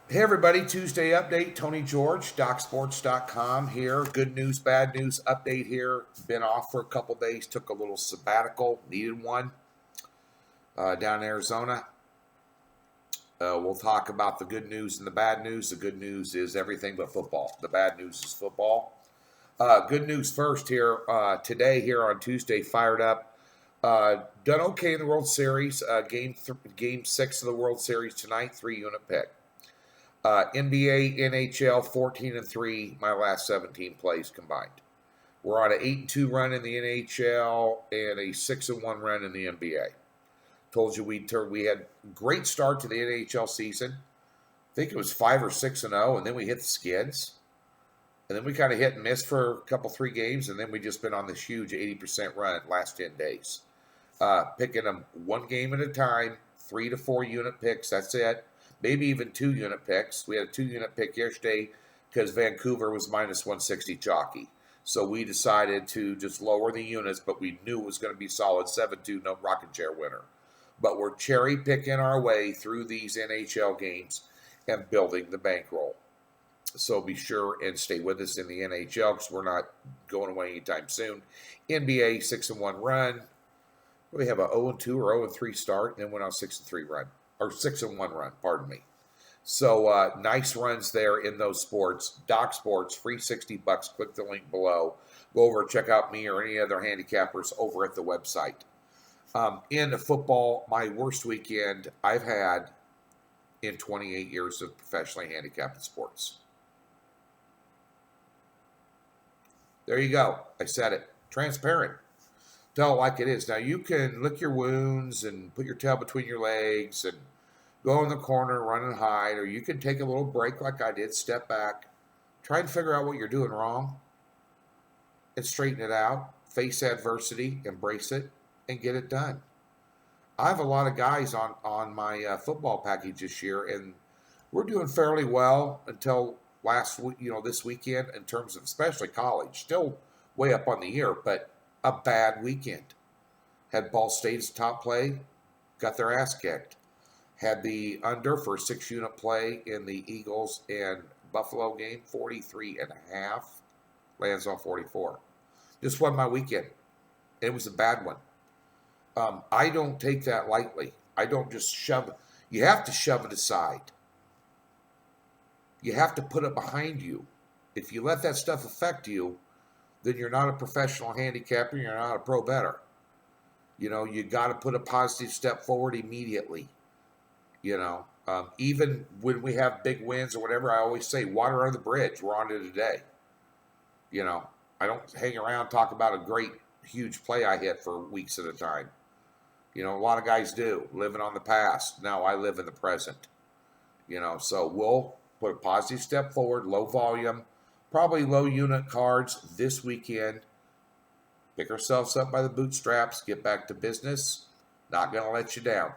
Hey everybody, Tuesday update. Tony George, DocSports.com here. Good news, bad news update here. Been off for a couple days, took a little sabbatical, needed one down in Arizona. We'll talk about the good news and the bad news. The good news is everything but football. The bad news is football. Good news first here. Today, here on Tuesday, fired up. Done okay in the World Series. Game 6 of the World Series tonight, 3-unit pick. NBA, NHL, 14-3. My last 17 plays combined. We're on an 8-2 run in the NHL and a 6-1 run in the NBA. Told you we had great start to the NHL season. I think it was 5 or 6-0, and then we hit the skids, and then we kind of hit and missed for a couple 3 games, and then we just been on this huge 80% run last 10 days. Picking them one game at a time, 3 to 4 unit picks. That's it. Maybe even 2 unit picks. We had a 2 unit pick yesterday because Vancouver was minus 160 chalky. So we decided to just lower the units, but we knew it was going to be solid 7-2, no rocking chair winner. But we're cherry picking our way through these NHL games and building the bankroll. So be sure and stay with us in the NHL because we're not going away anytime soon. NBA 6-1 run. We have a 0-2 or 0-3 start, and then went on 6-3 run or 6-1 run. Pardon me. So nice runs there in those sports. Doc Sports, free $60. Click the link below. Go over and check out me or any other handicappers over at the website. In football, my worst weekend I've had in 28 years of professionally handicapped sports. There you go. I said it. Transparent. Tell it like it is. Now you can lick your wounds and put your tail between your legs and go in the corner, run and hide, or you can take a little break like I did, step back, try and figure out what you're doing wrong and straighten it out, face adversity, embrace it, and get it done. I have a lot of guys on my football package this year, and we're doing fairly well until last week, this weekend in terms of especially college. Still way up on the year, but a bad weekend. Had Ball State as top play, got their ass kicked. Had the under for a 6-unit play in the Eagles and Buffalo game, 43.5. Lands on 44. This was my weekend. It was a bad one. I don't take that lightly. I don't just shove. You have to shove it aside. You have to put it behind you. If you let that stuff affect you, then you're not a professional handicapper. You're not a pro bettor. You got to put a positive step forward immediately. Even when we have big wins or whatever, I always say, water under the bridge. We're on to today. I don't hang around talk about a great, huge play I hit for weeks at a time. A lot of guys do, living on the past. Now I live in the present. So we'll put a positive step forward, low volume, probably low unit cards this weekend. Pick ourselves up by the bootstraps, get back to business. Not going to let you down.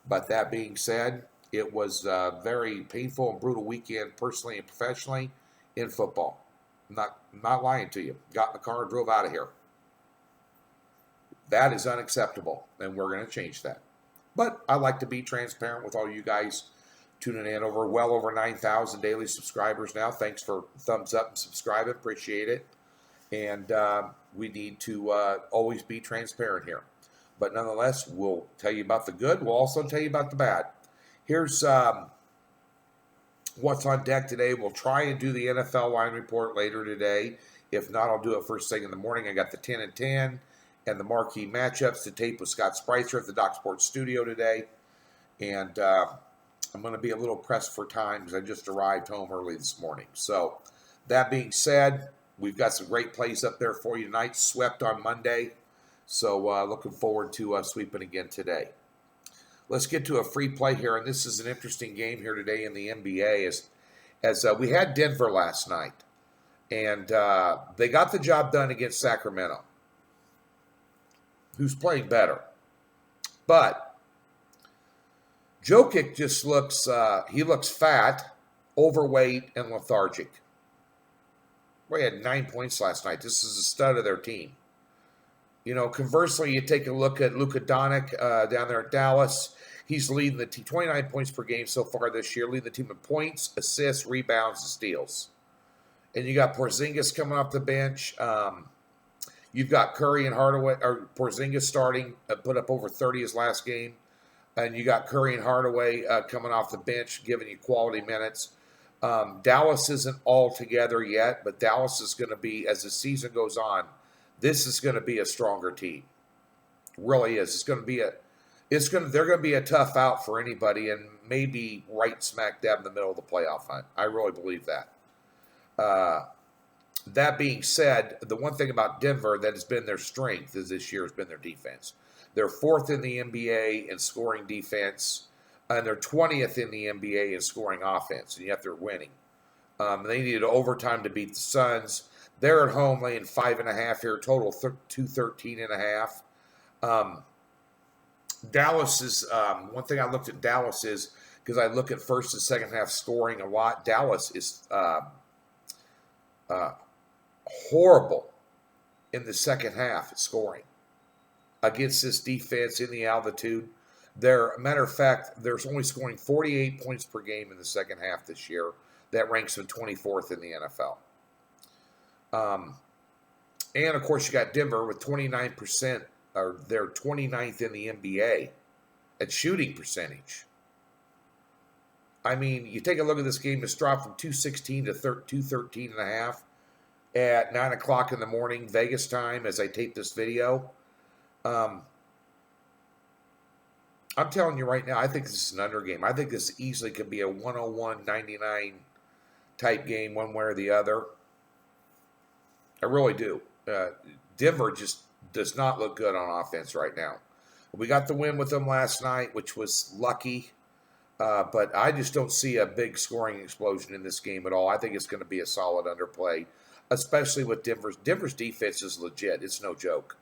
But that being said, it was a very painful and brutal weekend personally and professionally in football. I'm not lying to you. Got in the car and drove out of here. That is unacceptable, and we're going to change that. But I like to be transparent with all you guys tuning in. Well over 9,000 daily subscribers now. Thanks for thumbs up and subscribing. Appreciate it. And we need to always be transparent here. But nonetheless, we'll tell you about the good. We'll also tell you about the bad. Here's what's on deck today. We'll try and do the NFL line report later today. If not, I'll do it first thing in the morning. I got the 10 and 10 and the marquee matchups to tape with Scott Spreitzer at the Doc Sports studio today. And I'm going to be a little pressed for time because I just arrived home early this morning. So that being said, we've got some great plays up there for you tonight. Swept on Monday. So looking forward to sweeping again today. Let's get to a free play here, and this is an interesting game here today in the NBA. As we had Denver last night, and they got the job done against Sacramento, who's playing better. But Jokic just looks fat, overweight, and lethargic. Well, he had 9 points last night. This is a stud of their team. Conversely, you take a look at Luka Doncic down there at Dallas. He's leading the team, 29 points per game so far this year, leading the team in points, assists, rebounds, and steals. And you got Porzingis coming off the bench. You've got Curry and Hardaway, or Porzingis starting, put up over 30 his last game. And you got Curry and Hardaway coming off the bench, giving you quality minutes. Dallas isn't all together yet, but Dallas is going to be, as the season goes on, this is going to be a stronger team. Really is. It's going to be they're going to be a tough out for anybody, and maybe right smack dab in the middle of the playoff hunt. I really believe that. That being said, the one thing about Denver that has been their strength is this year has been their defense. They're 4th in the NBA in scoring defense, and they're 20th in the NBA in scoring offense, and yet they're winning. They needed overtime to beat the Suns. They're at home laying 5.5 here, total 213.5. Dallas is one thing I looked at Dallas is because I look at first and second half scoring a lot. Dallas is horrible in the second half at scoring against this defense in the altitude. Matter of fact, there's only scoring 48 points per game in the second half this year. That ranks them 24th in the NFL. And of course, you got Denver with 29%. Or they're 29th in the NBA at shooting percentage. I mean, you take a look at this game. It's dropped from 216 to 213.5 at 9 o'clock in the morning, Vegas time, as I tape this video. I'm telling you right now, I think this is an under game. I think this easily could be a 101-99 type game, one way or the other. I really do. Denver just does not look good on offense right now. We got the win with them last night, which was lucky. But I just don't see a big scoring explosion in this game at all. I think it's going to be a solid underplay, especially with Denver's. Denver's defense is legit. It's no joke.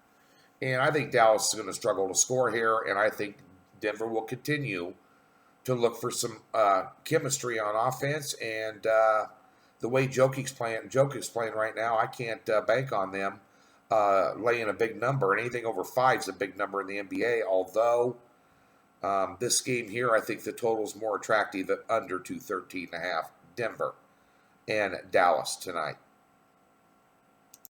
And I think Dallas is going to struggle to score here, and I think Denver will continue to look for some chemistry on offense. And the way Jokic's playing right now, I can't bank on them laying a big number. And anything over 5 is a big number in the NBA, although this game here, I think the total is more attractive at under 213.5, Denver and Dallas tonight.